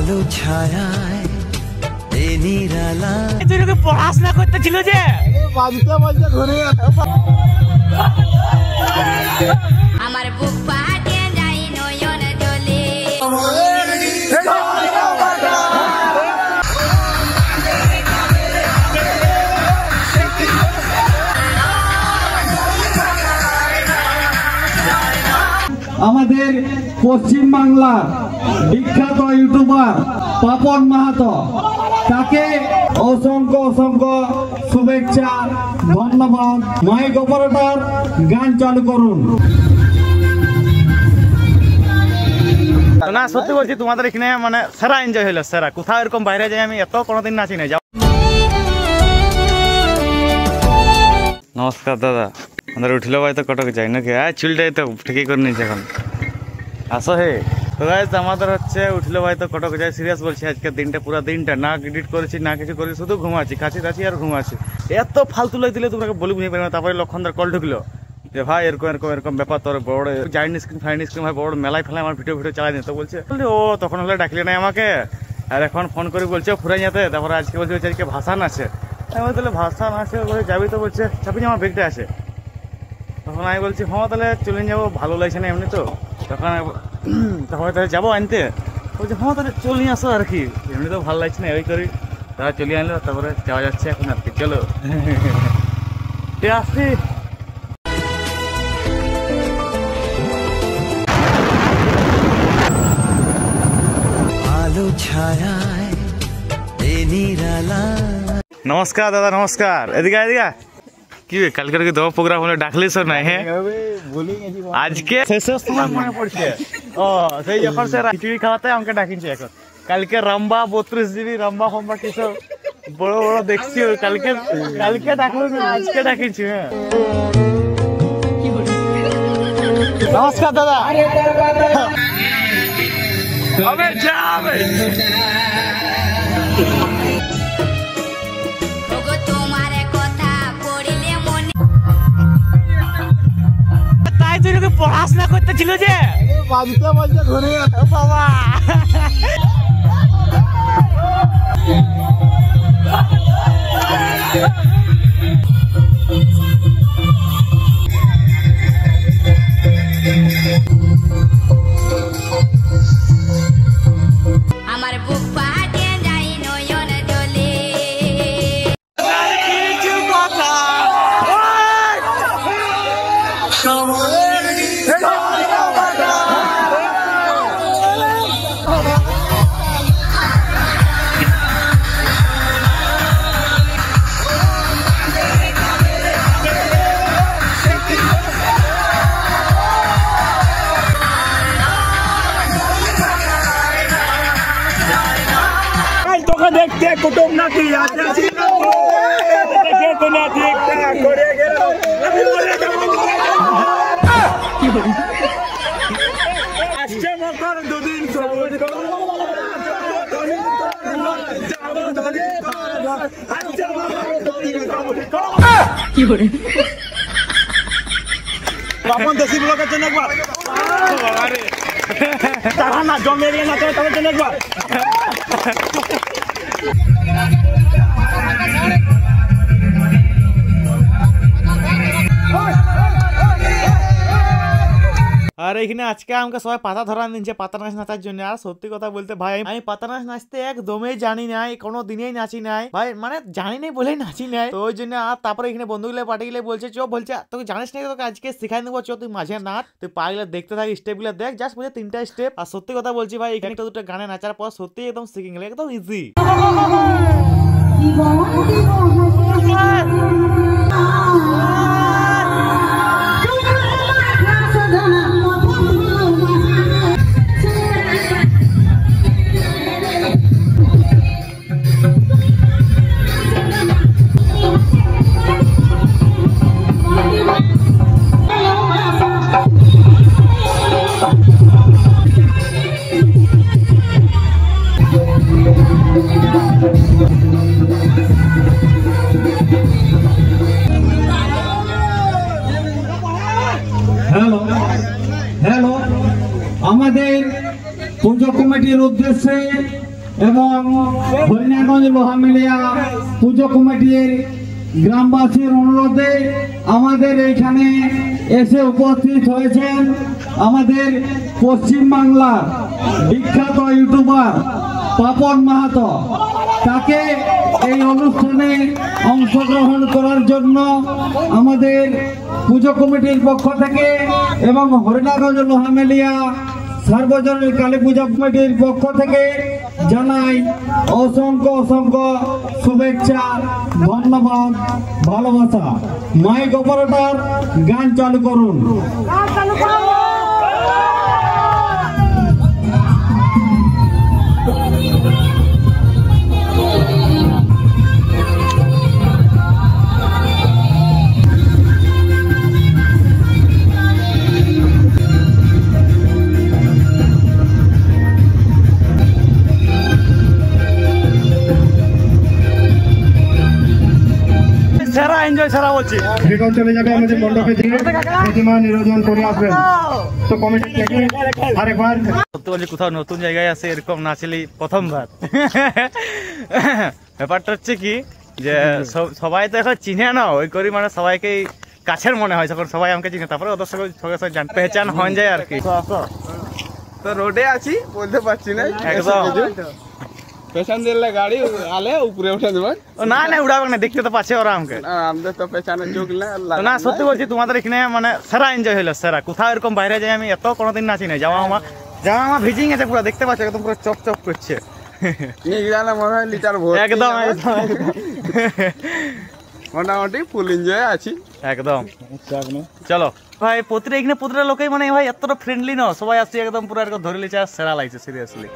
আলো ছায়ায় এই নিরালা তুই লোকে পড়াশোনা করতেছিল যে বাজতে বাজতে ঘুরে আমার বুক ফাটে যাই নয়ন জলে আমাদের পশ্চিম বাংলার বিখ্যাত ইউটিউবার পাপন মাহাতো তাকে অসংখ্য অসংখ্য শুভেচ্ছা ধন্যবাদ। মাইক অপারেটর গান চালু করুন। না সত্যি বলছি তোমাদের এখানে মানে সেরা এনজয় হলো সেরা। কোথাও এরকম বাইরে যাই আমি এত কোনোদিন নাচি নাই। নমস্কার দাদা, আমাদের উঠিল ভাই তো কটক যাই নাকি? হ্যাঁ চুলটাই তো ঠিকই করে নিয়েছে এখন। আসো হে তো গাইস, আমাদের হচ্ছে উঠিল ভাই তো কটক যাই। সিরিয়াস বলছি, আজকে দিনটা পুরো দিনটা না এডিট করেছি না কিছু করেছি, শুধু ঘুমাচ্ছি, খাচ্ছি টাচ্ছি আর ঘুমাচ্ছি। এত ফালতু লাই দিলে তোমরা বলে বুঝে পারি না। তারপরে লক্ষণদার কল ঢুকলো যে ভাই এরকম এরকম এরকম ব্যাপার, তোর বড় জাইন স্ক্রিন ফাইন স্ক্রিন ভাই বড় মেলায় ফেলায় আমার ভিডিও চালাই দিন। তো বলছে ও তখন হলে ডাকলে নাই আমাকে, আর এখন ফোন করে বলছে ফুরাই যেতে। তারপরে আজকে বলছে আজকে ভাসান আছে। আমি তাহলে ভাসান আছে যাবি? তো বলছে চাপি আমার বেগটা আছে। তখন আমি বলছি হ্যাঁ তাহলে চলে যাবো, ভালো লাগছে না এমনি তো। তখন তাহলে যাবো আনতে। বলছে হ্যাঁ তাহলে চলে আসো আর কি, এমনি তো ভালো লাগছে না ওই করি। তারা চলে আনলো, তারপরে যাওয়া যাচ্ছে এখন আর কি। চলো আসছি। আলো ছায়ায় এই নিরালা। নমস্কার দাদা, নমস্কার। এদিকে এদিকে কি কালকে কি দোয়া প্রোগ্রাম হলে ডাকলিস নাই? হ্যাঁ আজকে শেষের সময় মনে পড়ছে। ও সেই যখন স্যার খিচুড়ি খাওয়াতে আমাকে ডাকিছে। এখন কালকে রাম্বা 32 জিবি রাম্বা ফাম্বা কিছু বড় বড় দেখছি। কালকে ডাকলো না, আজকে ডাকিছি। হ্যাঁ নমস্কার দাদা। হবে যাবে পড়াশোনা করতেছিল যে বাজতে বাজতে ঘুরে বাবা। আমার বুক ফাটে যাই নয়ন জলে তোকে দেখতে কুটুম নাকি দেখে কোনা ঠিকঠাক করে গেল। আসছে মকর দুদিন সবুজ বাপন দেশি ব্লকের জন্য একবার তারা না জমে গেলে না তাদের জন্য একবার। আর এখানে আজকে আমাকে সবাই পাতা ধরা দিচ্ছে পাতা নাচ নাচার জন্য। আর সত্যি কথা বলতে ভাই আমি পাতা নাচ নাচতে একদমই জানি নাই, কোনো দিনেই নাচি নাই ভাই, মানে জানি নাই বলেই নাচি নাই। তো ওই জন্য আর তারপরে এখানে বন্ধুগুলো পার্টি গেলে বলছে চ, বলছে তোকে জানিস না তোকে আজকে শিখাই দেবো, চ তুই মাঝে নাচ, তুই পাগুলো দেখতে থাকি, স্টেপ গুলো দেখ, জাস্ট বলছে 3টা স্টেপ। আর সত্যি কথা বলছি ভাই এখানে দুটো গানে নাচার পর সত্যি একদম শিখে গেলে একদম ইজি। হ্যালো হ্যালো, আমাদের পুজো কমিটির উদ্দেশ্যে এবং হরিণাগঞ্জ লোহামিলিয়া পুজো কমিটির গ্রামবাসীর অনুরোধে আমাদের এইখানে এসে উপস্থিত হয়েছেন আমাদের পশ্চিমবাংলার বিখ্যাত ইউটিউবার পাপন মাহাতো। তাকে এই অনুষ্ঠানে অংশগ্রহণ করার জন্য আমাদের পুজো কমিটির পক্ষ থেকে এবং হরিণাগঞ্জ লোহামিলিয়া সার্বজনীন কালী পূজা কমিটির পক্ষ থেকে জানাই অসংখ্য অসংখ্য শুভেচ্ছা, ধন্যবাদ, ভালোবাসা। মাইক অপারেটর গান চালু করুন। সেরা এনজয় সেরা বলছি। এখন চলে যাবে আমাদের মণ্ডপে দিয়ে প্রতিমা নিরঞ্জন করে আসবেন। তো কমিটি থেকে আরেকবার সত্যি বলছি, কোথাও নতুন জায়গায় আসে এরকম নাচলি প্রথমবার। ব্যাপারটা হচ্ছে কি যে সবাই তো এখন চিনে না, ওই করি মানে সবাইকেই কাছের মনে হয় যখন সবাই আমাকে চিনে, তারপরে ওদের সঙ্গে সঙ্গে সঙ্গে পেহচান হয়ে যায় আর কি। তো রোডে আছি, বলতে পারছি না একদম পেছন দিলে গাড়ি আলে উপরে উঠে দেবেন। না না উড়াবে না, দেখতে তো পাচ্ছে ওরা আমাকে। আমাদের তো পেছনে চোখ না সত্যি বলছি, তোমাদের এখানে মানে সেরা এনজয় হলো, সেরা। কোথাও এরকম বাইরে যাই আমি এত কোনোদিন নাচি নাই। জামা আমার ভিজিং আছে পুরো, দেখতে পাচ্ছ একদম পুরো চপ চপ করছে। নিগড়ালে মনে হয় লিটার ভোট। একদম একদম মোটামুটি ফুল এনজয় আছি একদম। চলো ভাই, প্রতিটা লোকেই মানে ভাই এতটা ফ্রেন্ডলি না, সবাই আসছে একদম পুরো একদম ধরে লিচে, সেরা লাগছে সিরিয়াসলি।